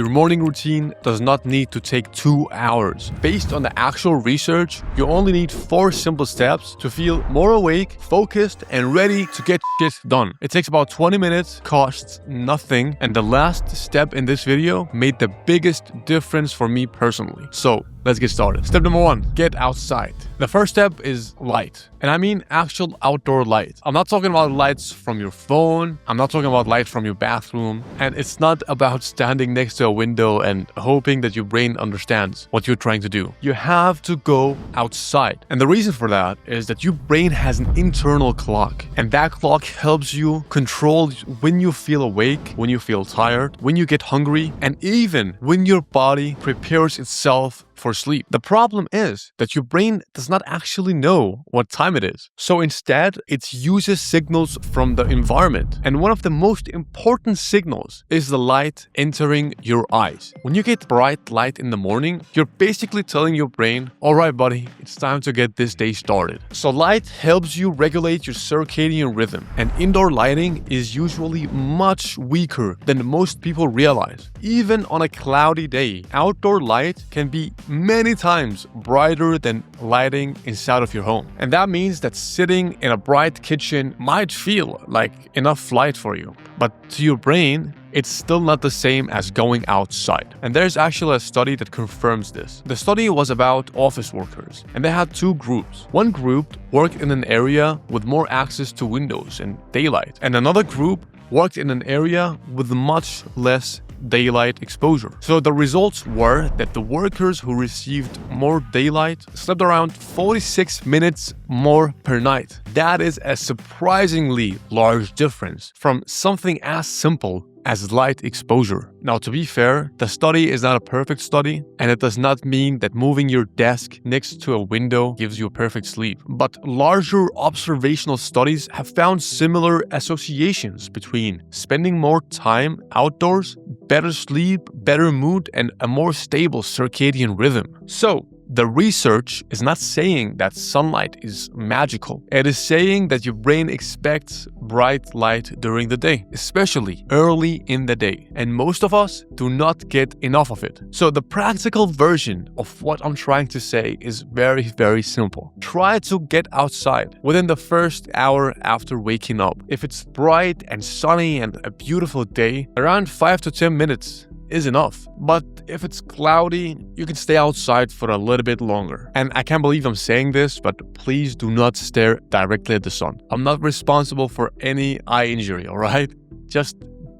Your morning routine does not need to take 2 hours. Based on the actual research, you only need 4 simple steps to feel more awake, focused, and ready to get shit done. It takes about 20 minutes, costs nothing, and the last step in this video made the biggest difference for me personally. So, let's get started. Step number 1, get outside. The first step is light. And I mean actual outdoor light. I'm not talking about lights from your phone. I'm not talking about light from your bathroom. And it's not about standing next to a window and hoping that your brain understands what you're trying to do. You have to go outside. And the reason for that is that your brain has an internal clock. And that clock helps you control when you feel awake, when you feel tired, when you get hungry, and even when your body prepares itself for sleep. The problem is that your brain does not actually know what time it is. So instead, it uses signals from the environment. And one of the most important signals is the light entering your eyes. When you get bright light in the morning, you're basically telling your brain, all right, buddy, it's time to get this day started. So light helps you regulate your circadian rhythm. And indoor lighting is usually much weaker than most people realize. Even on a cloudy day, outdoor light can be many times brighter than lighting inside of your home. And that means that sitting in a bright kitchen might feel like enough light for you. But to your brain, it's still not the same as going outside. And there's actually a study that confirms this. The study was about office workers, and they had 2 groups. One group worked in an area with more access to windows and daylight, and another group worked in an area with much less daylight exposure. So the results were that the workers who received more daylight slept around 46 minutes more per night. That is a surprisingly large difference from something as simple as light exposure. Now, to be fair, the study is not a perfect study, and it does not mean that moving your desk next to a window gives you a perfect sleep. But larger observational studies have found similar associations between spending more time outdoors, better sleep, better mood, and a more stable circadian rhythm. So, the research is not saying that sunlight is magical. It is saying that your brain expects bright light during the day, especially early in the day. And most of us do not get enough of it. So the practical version of what I'm trying to say is very, very simple. Try to get outside within the first hour after waking up. If it's bright and sunny and a beautiful day, around 5 to 10 minutes is enough. But if it's cloudy, you can stay outside for a little bit longer. And I can't believe I'm saying this, but please do not stare directly at the sun. I'm not responsible for any eye injury, alright? Just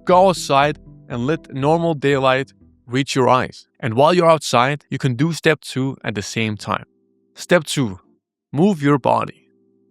go outside and let normal daylight reach your eyes. And while you're outside, you can do step 2 at the same time. Step 2, move your body.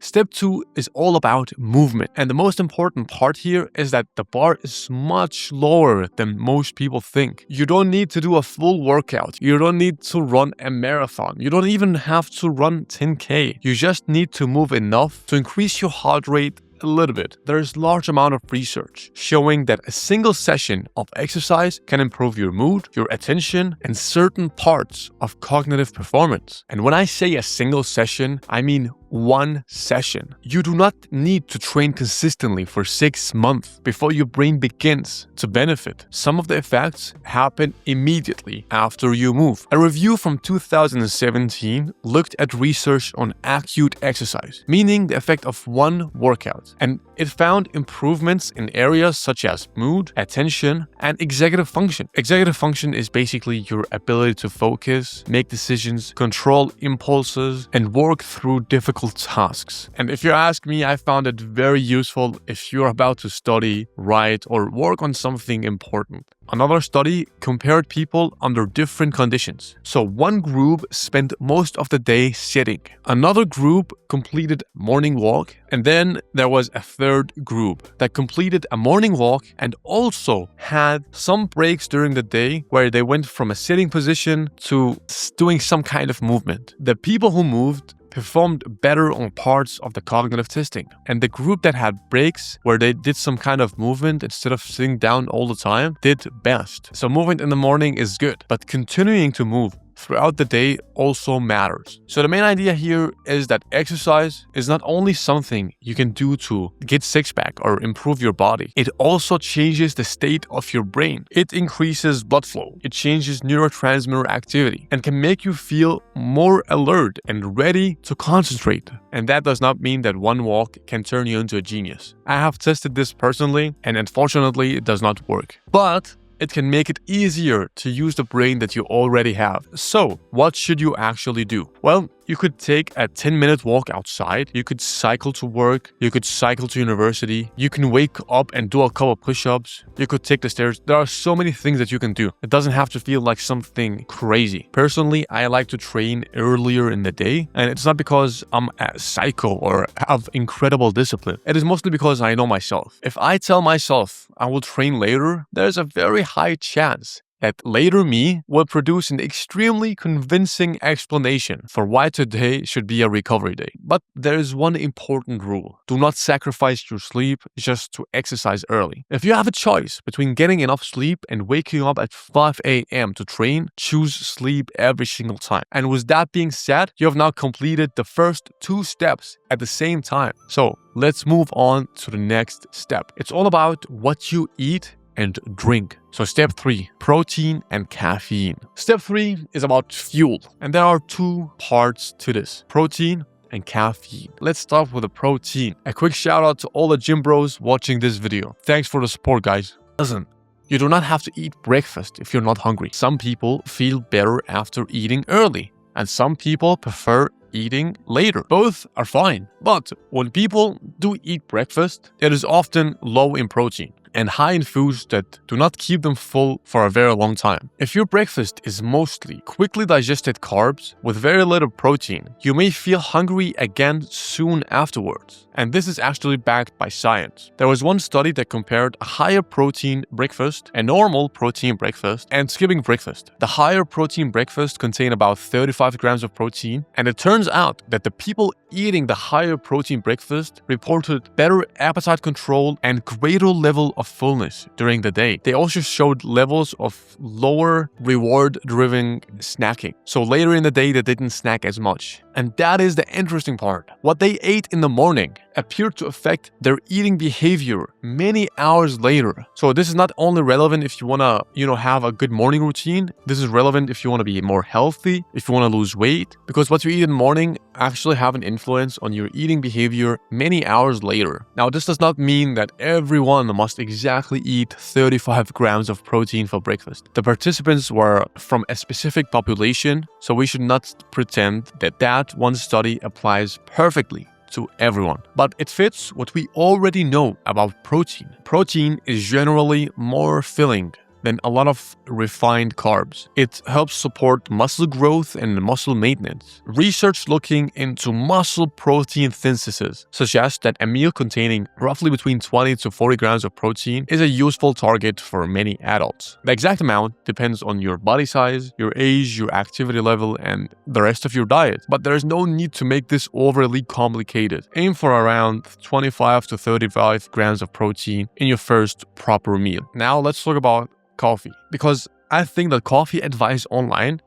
Step 2 is all about movement. And the most important part here is that the bar is much lower than most people think. You don't need to do a full workout. You don't need to run a marathon. You don't even have to run 10K. You just need to move enough to increase your heart rate a little bit. There's a large amount of research showing that a single session of exercise can improve your mood, your attention, and certain parts of cognitive performance. And when I say a single session, I mean 1 session. You do not need to train consistently for 6 months before your brain begins to benefit. Some of the effects happen immediately after you move. A review from 2017 looked at research on acute exercise, meaning the effect of 1 workout. And it found improvements in areas such as mood, attention, and executive function. Executive function is basically your ability to focus, make decisions, control impulses, and work through difficult tasks. And if you ask me, I found it very useful if you're about to study, write, or work on something important. Another study compared people under different conditions. So one group spent most of the day sitting. Another group completed morning walk. And then there was a third group that completed a morning walk and also had some breaks during the day where they went from a sitting position to doing some kind of movement. The people who moved performed better on parts of the cognitive testing. And the group that had breaks where they did some kind of movement instead of sitting down all the time did best. So movement in the morning is good, but continuing to move throughout the day also matters. So the main idea here is that exercise is not only something you can do to get six-pack or improve your body, it also changes the state of your brain. It increases blood flow, it changes neurotransmitter activity, and can make you feel more alert and ready to concentrate. And that does not mean that one walk can turn you into a genius. I have tested this personally, and unfortunately, it does not work. But it can make it easier to use the brain that you already have. So, what should you actually do? Well, you could take a 10-minute walk outside, you could cycle to work, you could cycle to university, you can wake up and do a couple push-ups, you could take the stairs. There are so many things that you can do. It doesn't have to feel like something crazy. Personally, I like to train earlier in the day, and it's not because I'm a psycho or have incredible discipline. It is mostly because I know myself. If I tell myself I will train later, there's a very high chance that later me will produce an extremely convincing explanation for why today should be a recovery day. But there is one important rule. Do not sacrifice your sleep just to exercise early. If you have a choice between getting enough sleep and waking up at 5 a.m. to train, choose sleep every single time. And with that being said, you have now completed the first 2 steps at the same time. So let's move on to the next step. It's all about what you eat and drink. So step 3, protein and caffeine. Step 3 is about fuel. And there are 2 parts to this: protein and caffeine. Let's start with the protein. A quick shout out to all the gym bros watching this video. Thanks for the support, guys. Listen, you do not have to eat breakfast if you're not hungry. Some people feel better after eating early, and some people prefer eating later. Both are fine. But when people do eat breakfast, it is often low in protein and high in foods that do not keep them full for a very long time. If your breakfast is mostly quickly digested carbs with very little protein, you may feel hungry again soon afterwards. And this is actually backed by science. There was one study that compared a higher protein breakfast, a normal protein breakfast, and skipping breakfast. The higher protein breakfast contained about 35 grams of protein, and it turns out that the people eating the higher protein breakfast reported better appetite control and greater level of fullness during the day. They also showed levels of lower reward-driven snacking. So later in the day, they didn't snack as much. And that is the interesting part. What they ate in the morning appeared to affect their eating behavior many hours later. So this is not only relevant if you want to, have a good morning routine. This is relevant if you want to be more healthy, if you want to lose weight, because what you eat in the morning actually have an influence on your eating behavior many hours later. Now, this does not mean that everyone must exactly eat 35 grams of protein for breakfast. The participants were from a specific population, so we should not pretend that one study applies perfectly to everyone. But it fits what we already know about protein. Protein is generally more filling than a lot of refined carbs. It helps support muscle growth and muscle maintenance. Research looking into muscle protein synthesis suggests that a meal containing roughly between 20 to 40 grams of protein is a useful target for many adults. The exact amount depends on your body size, your age, your activity level, and the rest of your diet. But there is no need to make this overly complicated. Aim for around 25 to 35 grams of protein in your first proper meal. Now let's talk about coffee, because I think that coffee advice online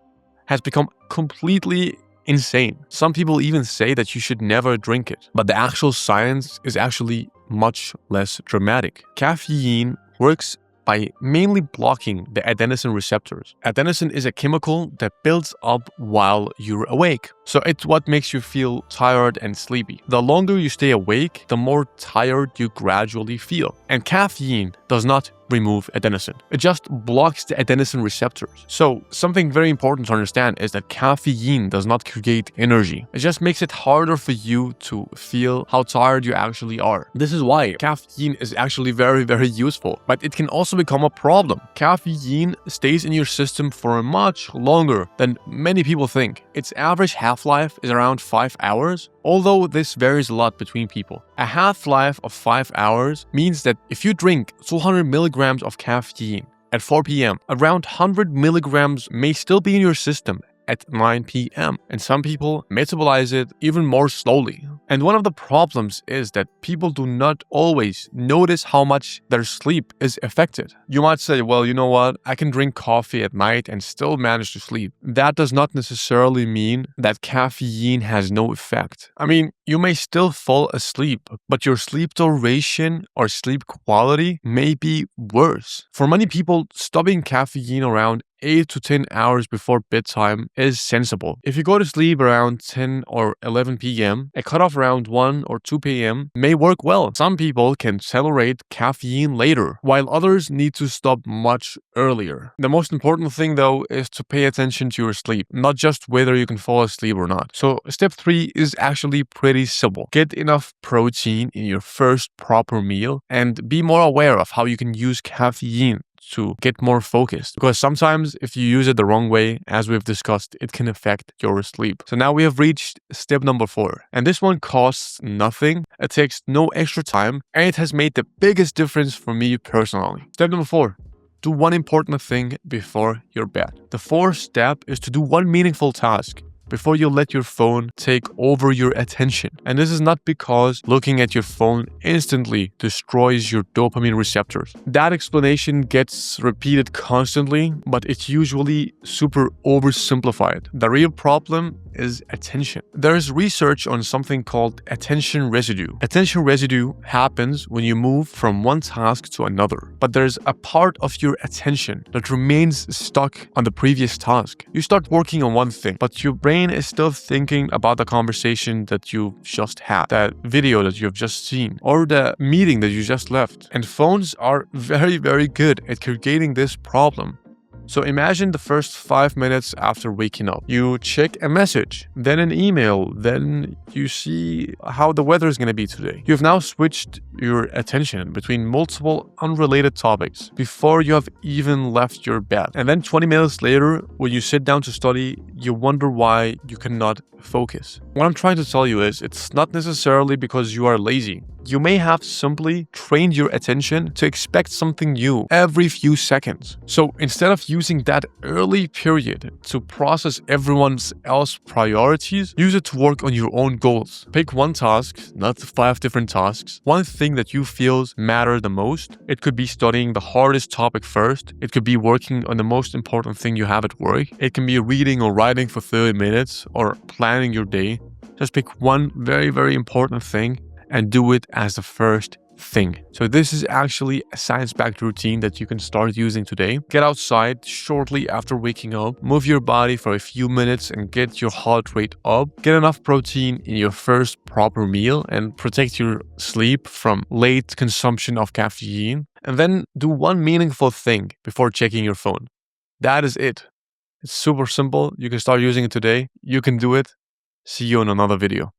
has become completely insane. Some people even say that you should never drink it, but the actual science is actually much less dramatic. Caffeine works by mainly blocking the adenosine receptors. Adenosine is a chemical that builds up while you're awake. So it's what makes you feel tired and sleepy. The longer you stay awake, the more tired you gradually feel. And caffeine does not remove adenosine. It just blocks the adenosine receptors. So something very important to understand is that caffeine does not create energy. It just makes it harder for you to feel how tired you actually are. This is why caffeine is actually very, very useful, but it can also become a problem. Caffeine stays in your system for much longer than many people think. Its average half-life is around 5 hours, although this varies a lot between people. A half-life of 5 hours means that if you drink 200 milligrams of caffeine at 4 p.m., around 100 milligrams may still be in your system at 9 p.m. And some people metabolize it even more slowly. And one of the problems is that people do not always notice how much their sleep is affected. You might say, well, you know what? I can drink coffee at night and still manage to sleep. That does not necessarily mean that caffeine has no effect. I mean, you may still fall asleep, but your sleep duration or sleep quality may be worse. For many people, stopping caffeine around 8 to 10 hours before bedtime is sensible. If you go to sleep around 10 or 11 p.m., a cutoff around 1 or 2 p.m. may work well. Some people can tolerate caffeine later, while others need to stop much earlier. The most important thing, though, is to pay attention to your sleep, not just whether you can fall asleep or not. So step 3 is actually pretty simple. Get enough protein in your first proper meal and be more aware of how you can use caffeine to get more focused, because sometimes if you use it the wrong way, as we've discussed, it can affect your sleep. So now we have reached step number 4, and this one costs nothing, it takes no extra time, and it has made the biggest difference for me personally. Step number 4. Do one important thing before your bed. The 4th step is to do one meaningful task before you let your phone take over your attention. And this is not because looking at your phone instantly destroys your dopamine receptors. That explanation gets repeated constantly, but it's usually super oversimplified. The real problem is attention. There is research on something called attention residue. Attention residue happens when you move from one task to another, but there's a part of your attention that remains stuck on the previous task. You start working on one thing, but your brain is still thinking about the conversation that you just had, that video that you've just seen, or the meeting that you just left. And phones are very, very good at creating this problem. So imagine the first 5 minutes after waking up. You check a message, then an email, then you see how the weather is going to be today. You've now switched your attention between multiple unrelated topics before you have even left your bed. And then 20 minutes later, when you sit down to study, you wonder why you cannot focus. What I'm trying to tell you is it's not necessarily because you are lazy. You may have simply trained your attention to expect something new every few seconds. So instead of using that early period to process everyone else's priorities, use it to work on your own goals. Pick one task, not 5 different tasks. One thing that you feel matter the most. It could be studying the hardest topic first. It could be working on the most important thing you have at work. It can be reading or writing for 30 minutes or planning your day. Just pick one very, very important thing and do it as the first thing. So this is actually a science-backed routine that you can start using today. Get outside shortly after waking up, move your body for a few minutes and get your heart rate up. Get enough protein in your first proper meal and protect your sleep from late consumption of caffeine. And then do one meaningful thing before checking your phone. That is it. It's super simple. You can start using it today. You can do it. See you in another video.